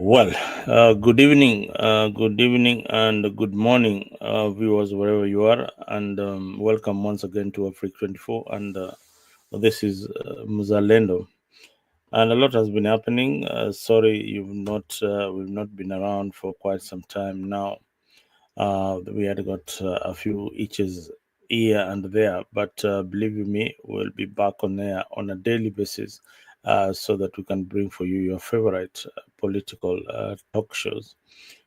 Well, good evening, and good morning, viewers wherever you are, and welcome once again to Africa 24. And this is Muzalendo, and a lot has been happening. Sorry, we've not been around for quite some time now. We had got a few itches here and there, but believe you me, we'll be back on air on a daily basis so that we can bring for you your favorite political talk shows.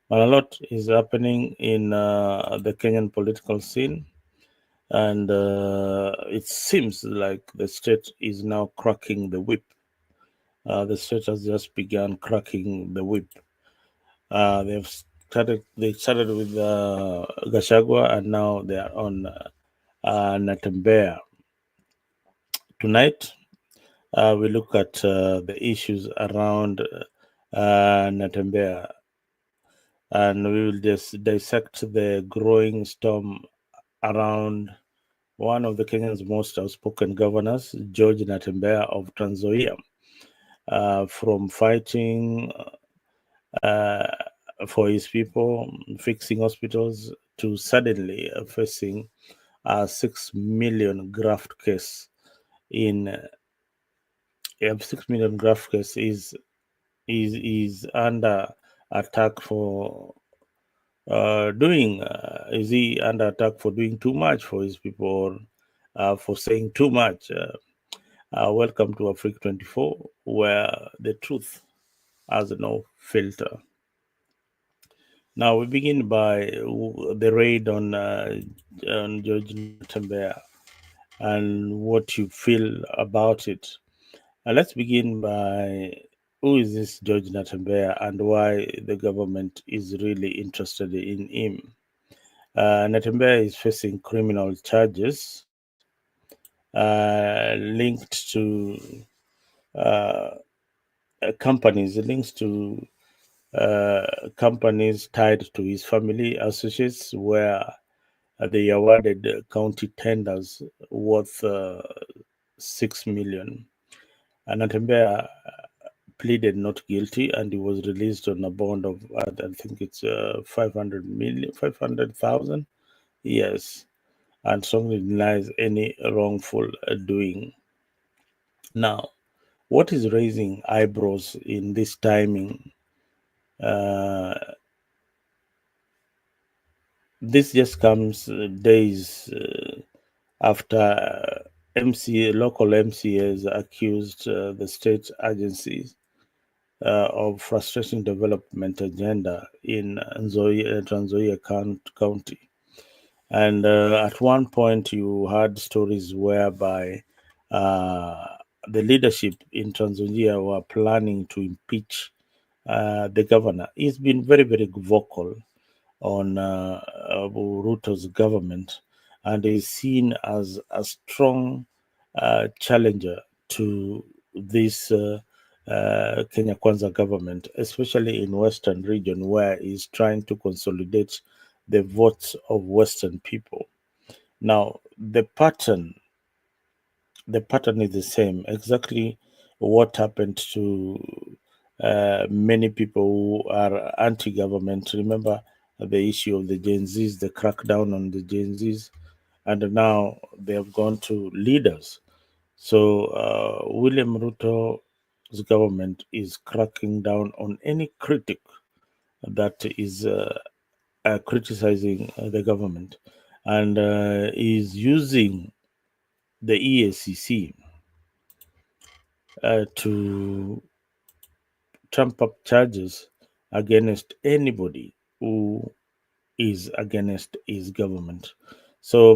Well, a lot is happening in the Kenyan political scene, and it seems like the state is now cracking the whip. The state has just begun cracking the whip. They started with Gashagwa, and now they are on Natembeya. Tonight, we look at the issues around Natembeya, and we will just dissect the growing storm around one of the Kenyan's most outspoken governors, George Natembeya of Nzoia, from fighting uh, for his people, fixing hospitals, to suddenly facing a 6 million graft case in a 6 million graft case is under attack for doing is he under attack for doing too much for his people, or for saying too much. Welcome to Africa 24, where the truth has no filter. Now we begin by the raid on George Natembeya and what you feel about it. Let's begin by who is this George Natembeya and why the government is really interested in him. Natembeya is facing criminal charges linked to uh, companies, links to companies tied to his family associates, where they awarded county tenders worth 6 million. And Natembeya pleaded not guilty, and he was released on a bond of I think it's 500,000. Yes, and strongly denies any wrongful doing. Now, what is raising eyebrows in this timing? Uh, this just comes days after local MCAs accused the state agencies of frustrating development agenda in Nzoia County. And at one point, you had stories whereby uh, the leadership in Tanzania were planning to impeach the governor. He's been very, very vocal on Ruto's government, and is seen as a strong challenger to this Kenya Kwanza government, especially in Western region, where he's trying to consolidate the votes of Western people. Now, the pattern is the same. Exactly what happened to many people who are anti-government. Remember the issue of the Gen Zs, the crackdown on the Gen Zs, and now they have gone to leaders. So William Ruto's government is cracking down on any critic that is criticizing the government, and is using the EACC to trump up charges against anybody who is against his government. So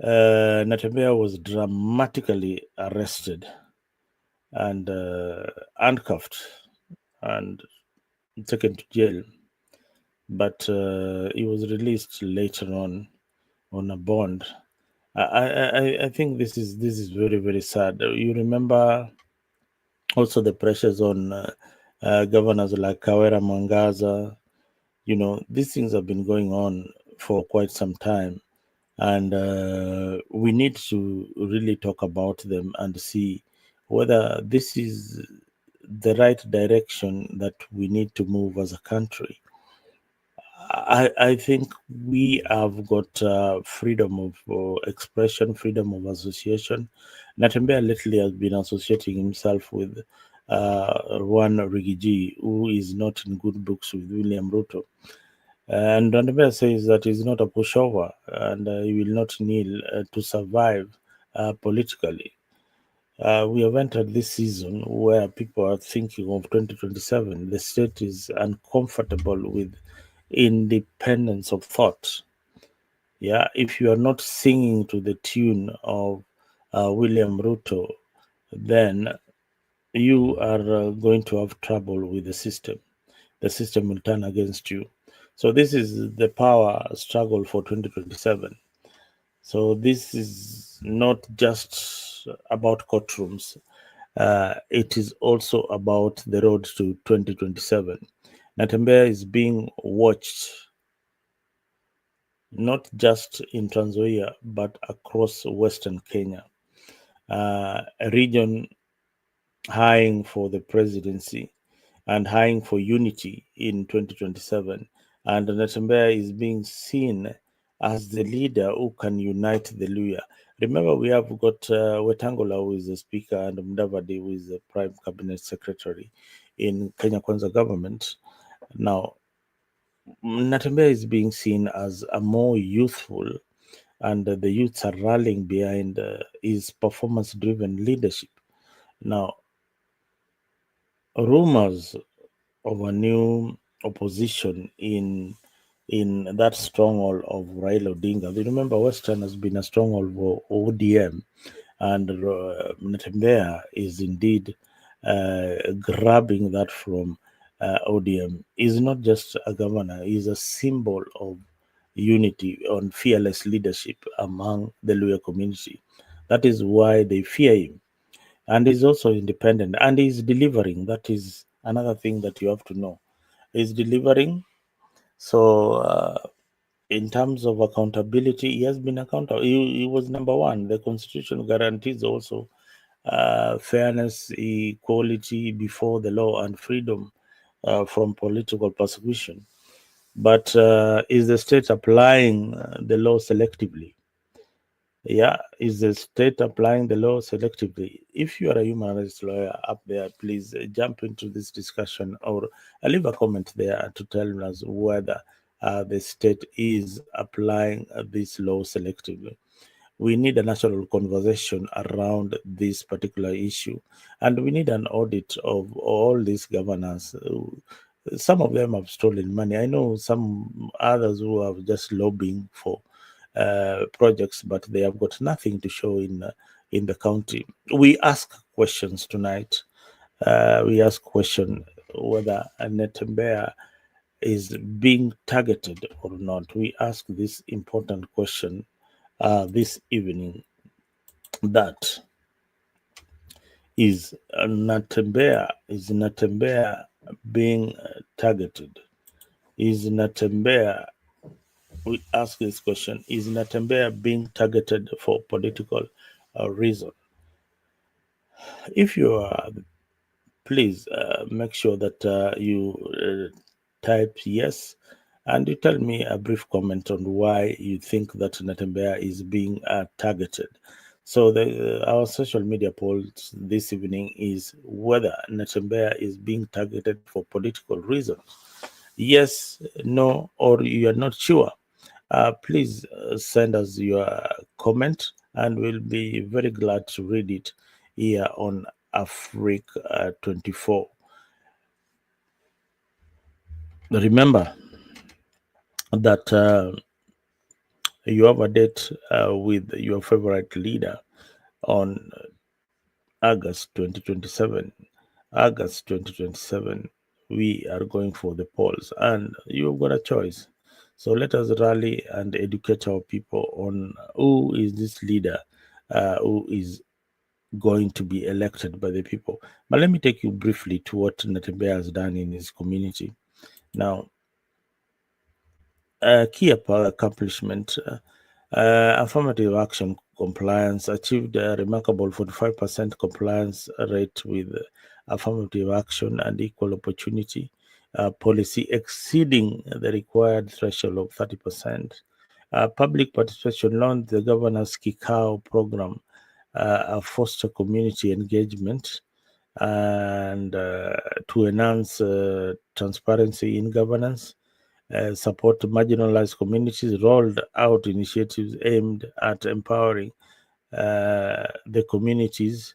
Natembeya was dramatically arrested and handcuffed and taken to jail, but he was released later on a bond. I think this is very, very sad. You remember also the pressures on governors like Kawera Mwangaza. These things have been going on for quite some time, and we need to really talk about them and see whether this is the right direction that we need to move as a country. I think we have got freedom of expression, freedom of association. Natembeya lately has been associating himself with one Rigiji, who is not in good books with William Ruto. And Natembeya says that he's not a pushover and he will not kneel to survive politically. We have entered this season where people are thinking of 2027. The state is uncomfortable with independence of thought. Yeah, if you are not singing to the tune of William Ruto, then you are going to have trouble with the system. The system will turn against you. So this is the power struggle for 2027. So this is not just about courtrooms. It is also about the road to 2027. Natembeya is being watched not just in Nzoia but across Western Kenya, a region eyeing for the presidency and eyeing for unity in 2027. And Natembeya is being seen as the leader who can unite the Luya. Remember, we have got Wetangula, who is the speaker, and Mudavadi, who is the prime cabinet secretary in Kenya Kwanza government. Now, Natembeya is being seen as a more youthful, and the youths are rallying behind his performance-driven leadership. Now, rumors of a new opposition in that stronghold of Raila Odinga. You remember, Western has been a stronghold for ODM, and Natembeya is indeed grabbing that from ODM. He's not just a governor; he's a symbol of unity and fearless leadership among the Luya community. That is why they fear him, and he's also independent, and he's delivering. That is another thing that you have to know. He's delivering. So, in terms of accountability, he has been accountable. He was number one. The constitution guarantees also fairness, equality before the law, and freedom from political persecution. But is the state applying the law selectively? Yeah, is the state applying the law selectively? If you are a human rights lawyer up there, please jump into this discussion, or leave a comment there to tell us whether the state is applying this law selectively. We need a national conversation around this particular issue, and we need an audit of all these governors. Some of them have stolen money. I know some others who are just lobbying for projects, but they have got nothing to show in the county. We ask questions tonight. We ask question whether Natembeya is being targeted or not. We ask this important question this evening. That is Natembeya being targeted? Is Natembeya, we ask this question, is Natembeya being targeted for political reason? If you are, please make sure that you type yes, and you tell me a brief comment on why you think that Natembeya is being targeted. So our social media poll this evening is whether Natembeya is being targeted for political reasons. Yes, no, or you are not sure. Please send us your comment, and we'll be very glad to read it here on Africa 24. Remember that you have a date with your favorite leader on August 2027. August 2027, we are going for the polls, and you've got a choice. So let us rally and educate our people on who is this leader who is going to be elected by the people. But let me take you briefly to what Natembeya has done in his community. Now, key accomplishment, affirmative action compliance achieved a remarkable 45% compliance rate with affirmative action, and equal opportunity policy exceeding the required threshold of 30%. Public participation launched the governor's Kikao program, foster community engagement and to enhance transparency in governance, support marginalized communities, rolled out initiatives aimed at empowering the communities,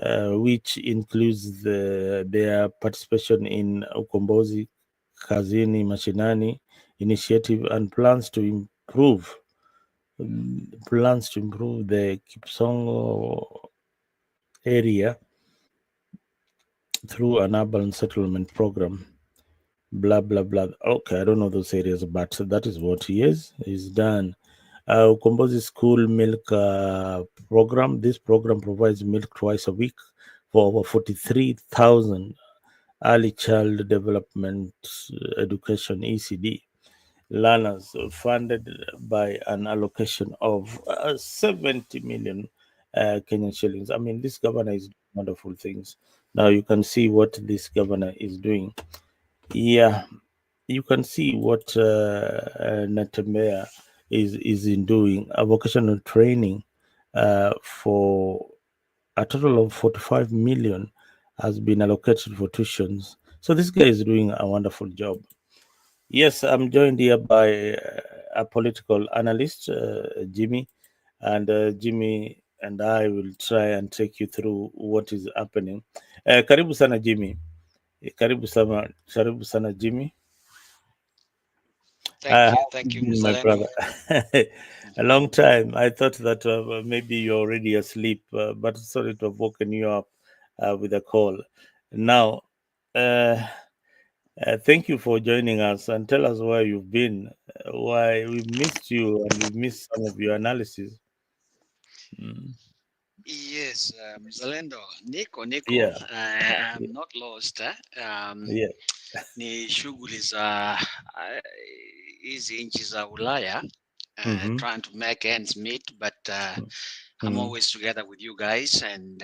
which includes their participation in Ukombozi Kazini Mashinani initiative and plans to improve the Kipsongo area through an urban settlement program. Blah blah blah. Okay, I don't know those areas, but that is what he is done. Ukombozi School Milk Program. This program provides milk twice a week for over 43,000 early child development education (ECD) learners, funded by an allocation of 70 million Kenyan shillings. I mean, this governor is doing wonderful things. Now you can see what this governor is doing. Yeah, you can see what Natembeya is in doing a vocational training for a total of 45 million has been allocated for tuitions. So this guy is doing a wonderful job. Yes, I'm joined here by a political analyst, Jimmy, and Jimmy and I will try and take you through what is happening. Karibu sana Jimmy. Karibu sana Jimmy. How have you Thank you, been, my Mzalendo. brother? A long time. I thought that maybe you're already asleep, but sorry to have woken you up with a call. Now, uh, thank you for joining us and tell us where you've been, why we missed you and we missed some of your analysis. Mm. Yes, Mzalendo, niko, Yeah, I'm not lost. yeah. Ni shughuli za hizi nchi za Ulaya, Mm-hmm. trying to make ends meet, but I'm Mm-hmm. always together with you guys, and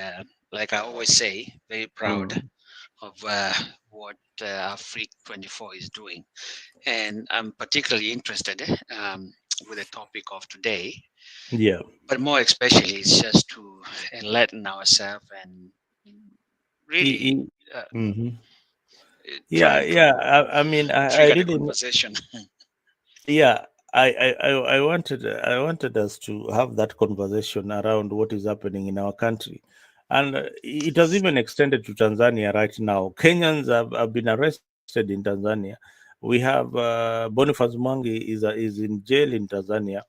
like I always say, very proud Mm-hmm. of what Afrique 24 is doing, and I'm particularly interested with the topic of today. Yeah. But more especially, it's just to enlighten ourselves and really E- uh, mm-hmm. Yeah, trying yeah. to I mean, I trigger the really conversation. yeah, I wanted us to have that conversation around what is happening in our country, and it has even extended to Tanzania right now. Kenyans have been arrested in Tanzania. We have Boniface Mwangi is in jail in Tanzania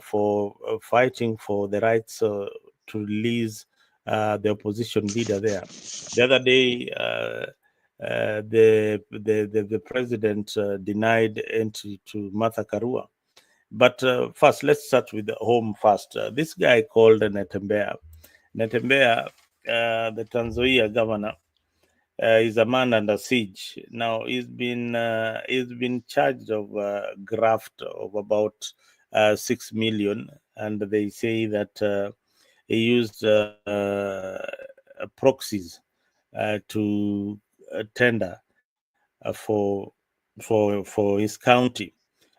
for fighting for the rights to release the opposition leader there. The other day, the president denied entry to Martha Karua. But first, let's start with the home first. This guy called Natembeya. Natembeya, the Tanzania governor, is a man under siege. Now he's been charged of graft of about 6 million, and they say that he used proxies to tender for his county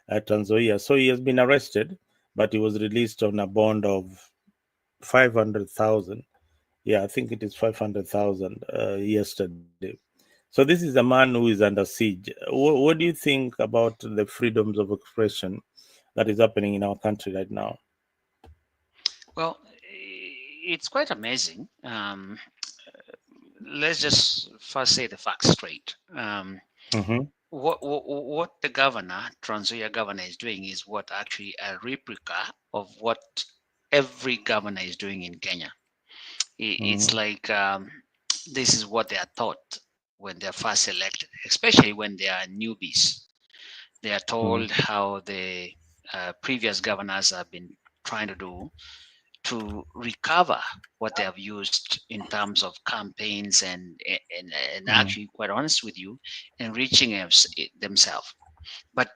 at Nzoia. So he has been arrested, but he was released on a bond of 500,000. Yeah, I think it is 500,000 yesterday. So this is a man who is under siege. What do you think about the freedoms of expression that is happening in our country right now? Well, it's quite amazing. Let's just first say the facts straight. Mm-hmm. What the governor, Transoya governor, is doing is what actually a replica of what every governor is doing in Kenya. It's Mm-hmm. like this is what they are taught when they're first elected, especially when they are newbies. They are told how the previous governors have been trying to do to recover what they have used in terms of campaigns and Mm-hmm. actually, quite honest with you, enriching themselves. But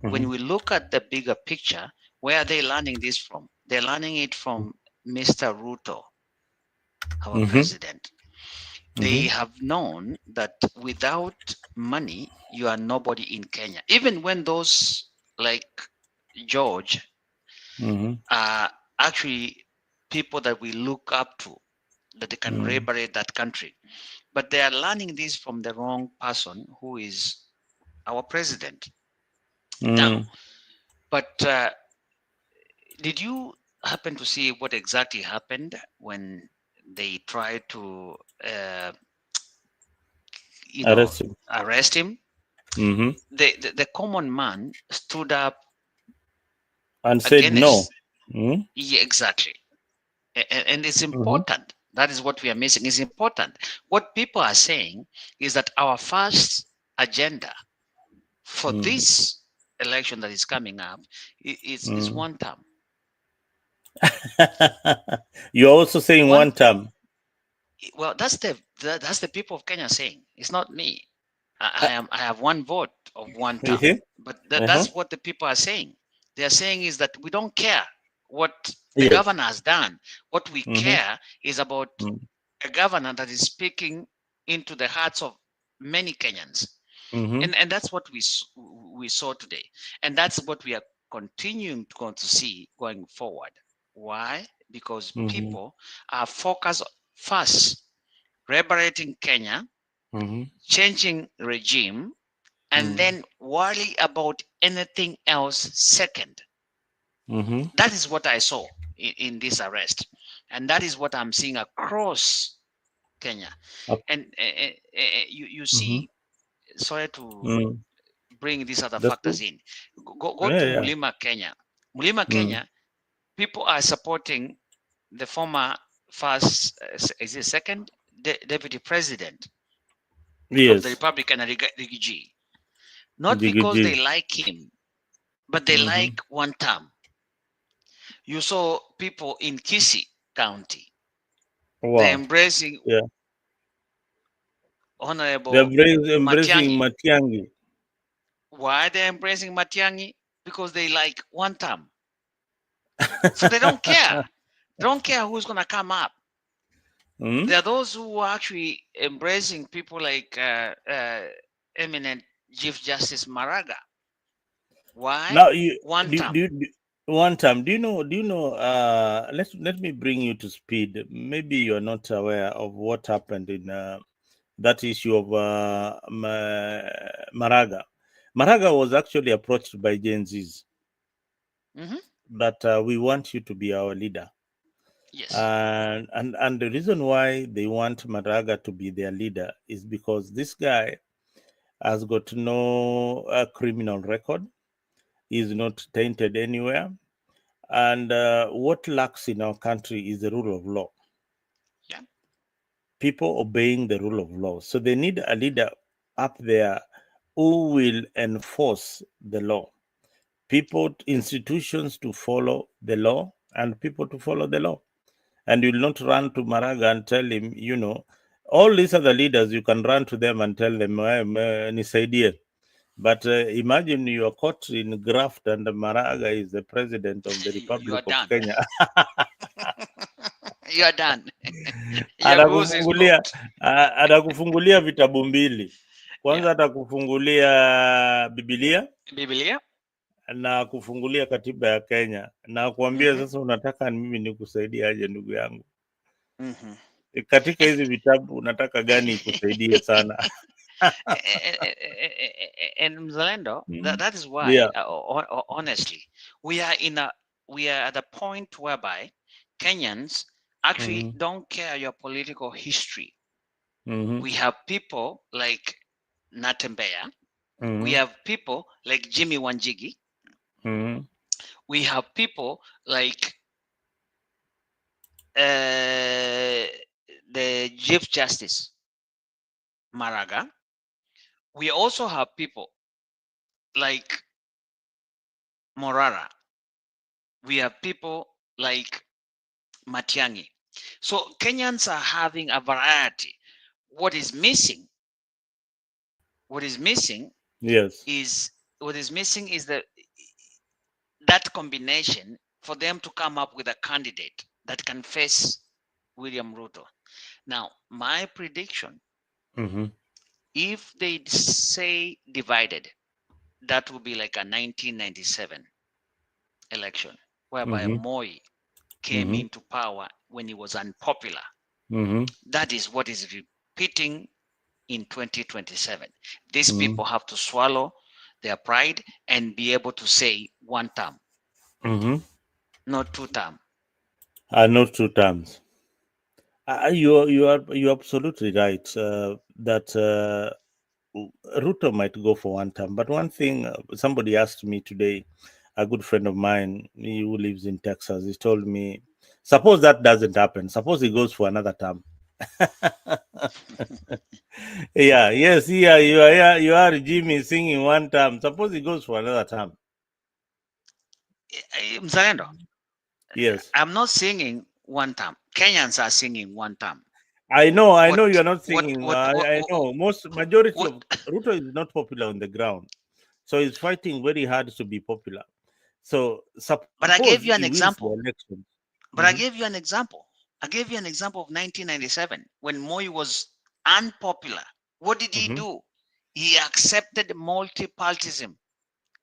when Mm-hmm. we look at the bigger picture, where are they learning this from? They're learning it from Mr. Ruto, our Mm-hmm. president. They Mm-hmm. have known that without money, you are nobody in Kenya. Even when those like George Mm-hmm. are actually people that we look up to, that they can Mm-hmm. liberate that country. But they are learning this from the wrong person, who is our president. Now, Mm-hmm. but did you happen to see what exactly happened when they tried to, uh, you know, Arrest him. arrest him? Mm-hmm. The common man stood up And said no. against. Mm-hmm. Yeah, exactly. And it's Mm-hmm. important. That is what we are missing. It's important. What people are saying is that our first agenda for this election that is coming up is Mm-hmm. one term. You're also saying One, one term. well, that's the people of Kenya saying. It's not me. Uh, I have one vote of one you term, see? but Uh-huh. that's what the people are saying. They are saying is that we don't care what the Yes. governor has done. What we Mm-hmm. care is about a governor that is speaking into the hearts of many Kenyans, Mm-hmm. and that's what we saw today, and that's what we are continuing to going to see going forward. Why? Because Mm-hmm. people are focused first liberating Kenya, Mm-hmm. changing regime, and then worry about anything else second. Mm-hmm. That is what I saw in this arrest, and that is what I'm seeing across Kenya. And you Mm-hmm. see, sorry to Mm. bring these other That's factors good. in. Go Yeah, to yeah. Mulima, Kenya. Mulima, Mm. Kenya, people are supporting the former first, is it second deputy president of the Yes. Republican Rigiji, not because they Jigiji. like him, but they Mm-hmm. like one term. You saw people in Kisii County, they're Wow. embracing Yeah. They're Honorable embracing Matiangi. Matiangi. Why they're embracing Matiangi? Because they like one term. So they don't care. They don't care who's going to come up. Mm? There are those who are actually embracing people like eminent Chief Justice Maraga. Why? Now you One do, term. one time. Do you know? Let me bring you to speed. Maybe you're not aware of what happened in that issue of Maraga. Maraga was actually approached by Gen Zs Hmm. that we want you to be our leader. Yes. And the reason why they want Maraga to be their leader is because this guy has got no criminal record. He's not tainted anywhere. And what lacks in our country is the rule of law. Yeah. People obeying the rule of law. So they need a leader up there who will enforce the law. People, institutions to follow the law, and people to follow the law. And you'll not run to Maraga and tell him, all these other leaders, you can run to them and tell them, nisaidie. But imagine you are caught in graft and Maraga is the president of the You Republic are of done. Kenya. You are done. Your goose is Atakufungulia cooked. atakufungulia vitabu mbili. Yeah. Kwanza atakufungulia Biblia Biblia. na kufungulia katiba ya Kenya na kuambia Hmm. sasa, unataka mimi nikusaidie aje, ndugu yangu? Hmm. Katika hizi vitabu unataka gani ikusaidie sana? And Mzalendo, Mm. that is why, Yeah. honestly, we are in a we are at a point whereby Kenyans actually Mm-hmm. don't care your political history. Mm-hmm. We have people like Natembeya. We Mm-hmm. have people like Jimmy Wanjigi. Mm-hmm. We have people like uh, the Chief Justice Maraga. We also have people like Morara. We have people like Matiangi. So Kenyans are having a variety. What is missing? What is missing Yes. is that combination for them to come up with a candidate that can face William Ruto. Now, my prediction, Mm-hmm. if they say divided, that will be like a 1997 election, whereby Mm-hmm. Moi came Mm-hmm. into power when he was unpopular. Mm-hmm. That is what is repeating in 2027. These Mm-hmm. people have to swallow their pride and be able to say one term, Mm-hmm. not two term. Not two terms. You're absolutely right that Ruto might go for one term. But one thing somebody asked me today, a good friend of mine, he who lives in Texas, he told me, suppose that doesn't happen. Suppose he goes for another term. Yeah, yes, yeah, you are Jimmy singing one term. Suppose he goes for another term. Mzalendo, Yes. I'm not singing one term. Kenyans are singing one term. I know What, you're not what, singing. what, what, I what, know most majority what of Ruto is not popular on the ground. So he's fighting very hard to be popular. So but I suppose gave he you an wins the example. election. But I Mhm, gave you an example. I gave you an example of 1997 when Moi was unpopular. What did he mhm. do? He accepted multipartyism.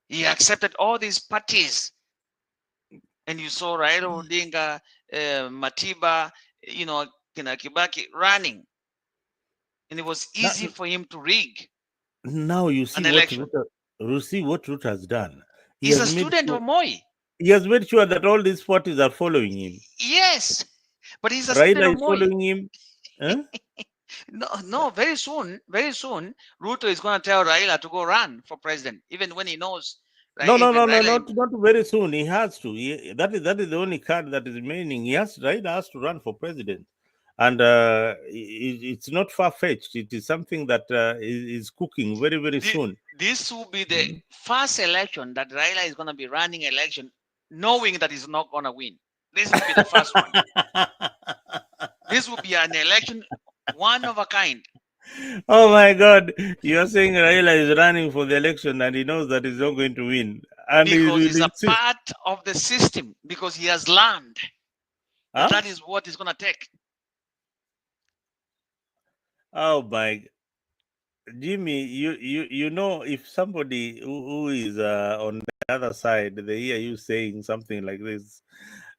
He accepted all these parties, and you saw Raila Odinga, Matiba, you know, Kina Kibaki running, and it was Now, easy for him to rig now an election. You see what Ruto has done. He He's has a made student sure of Moi. that all these parties are following him. Yes, but he's a student Raila of is Moi. following him. Huh? No, no, very soon, Ruto is going to tell Raila to go run for president, even when he knows, right? No, no, Even no, no, Raila, not very soon. He has to. That is the only card that is remaining. Raila has to run for president, and it's not far fetched. It is something that is cooking very soon. this will be the Mhm. first election that Raila is going to be running election, knowing that he's not going to win. This will be the first one. This will be an election, one of a kind, Oh my God! You are saying Raila is running for the election and he knows that he's not going to win, and he because will it's a insist. part of the system, because he has learned that Huh? that is what it's going to take. Oh my Jimmy, you know, if somebody who is on the other side, they hear you saying something like this,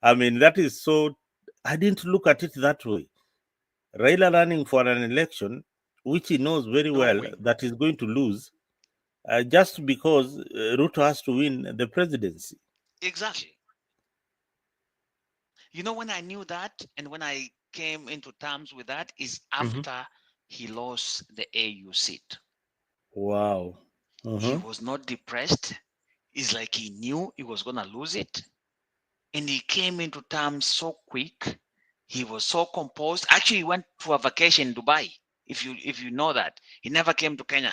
I mean, that is so. I didn't look at it that way. Raila running for an election, which he knows very well Knowing that he's going to lose, just because Ruto has to win the presidency. exactly. You know, when I knew that and when I came into terms with that is Mhm. after he lost the AU seat. Wow. He Uh-huh. was not depressed. It's like he knew he was going to lose it. And he came into terms so quick. He was so composed. Actually, he went to a vacation in Dubai. If you know that. He never came to Kenya.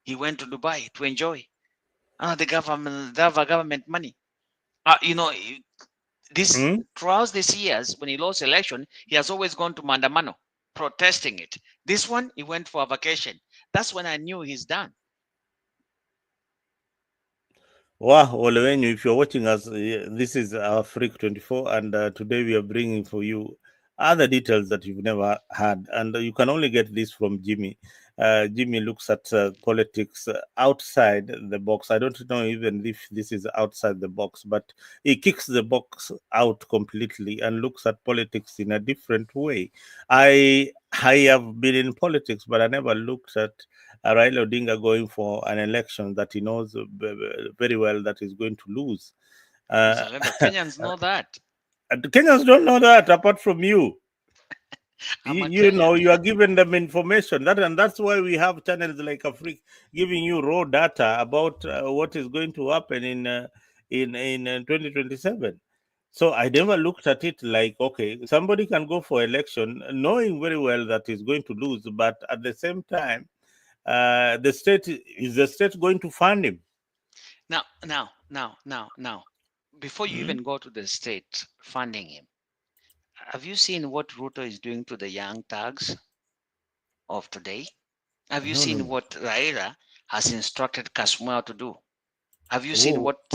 He went to Dubai to enjoy. The government money. You know, this Mm? throughout these years when he lost election, he has always gone to Mandamano protesting it. This one he went for a vacation. That's when I knew he's done. Wow, Olewenyu, if you're watching us, this is our Freak 24, and today we are bringing for you other details that you've never had. And you can only get this from Jimmy. Jimmy looks at politics outside the box. I don't know even if this is outside the box, but he kicks the box out completely and looks at politics in a different way. I have been in politics, but I never looked at Raila Odinga going for an election that he knows very well that he's going to lose. Uh, Mzalendo, Kenyans know that. the Kenyans don't know that apart from you. I'm a You know, Kenyan. you are giving them information and that's why we have channels like Afrik giving you raw data about what is going to happen in 2027. So I never looked at it like, okay, somebody can go for election knowing very well that he's going to lose, but at the same time, the state going to fund him? Now. Before you Hmm? even go to the state funding him, have you seen what Ruto is doing to the young thugs of today? Have you No, no, seen no. what Raila has instructed Kasmuel to do? Have you seen Whoa, what